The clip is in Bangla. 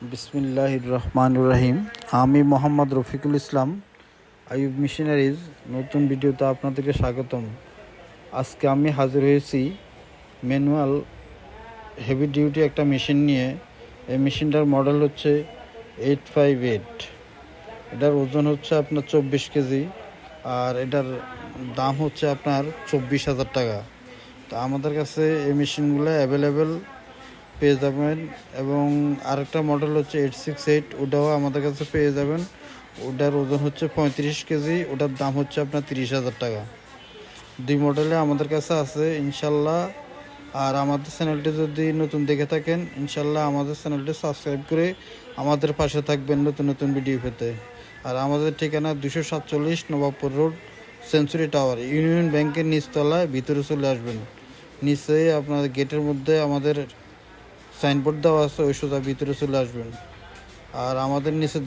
বিসমিল্লাহির রহমানির রহিম। আমি মোহাম্মদ রফিকুল ইসলাম, আইয়ুব মেশিনারিজ নতুন ভিডিওতে আপনাদেরকে স্বাগতম। আজকে আমি হাজির হয়েছি ম্যানুয়াল হেভি ডিউটি একটা মেশিন নিয়ে। এই মেশিনটার মডেল হচ্ছে 858। এটার ওজন হচ্ছে আপনার 24 কেজি, আর এটার দাম হচ্ছে আপনার 24,000 টাকা। তো আমাদের কাছে এই মেশিনগুলো অ্যাভেলেবেল পেয়ে যাবেন, এবং আরেকটা মডেল হচ্ছে 868, ওটাও আমাদের কাছে পেয়ে যাবেন। ওটার ওজন হচ্ছে 35 কেজি, ওটার দাম হচ্ছে আপনার 30,000 টাকা। দুই মডেলে আমাদের কাছে আছে ইনশাল্লাহ। আর আমাদের চ্যানেলটি যদি নতুন দেখে থাকেন, ইনশাল্লাহ আমাদের চ্যানেলটি সাবস্ক্রাইব করে আমাদের পাশে থাকবেন নতুন নতুন ভিডিও পেতে। আর আমাদের ঠিকানা 247 Nawabpur road, century tower, union ব্যাংকের নিচতলায়। ভিতরে চলে আসবেন, নিচে আপনাদের গেটের মধ্যে আমাদের সাইনবোর্ড দেওয়া আছে, ওই সোজা ভিতরে চলে আসবেন। আর আমাদের নিচে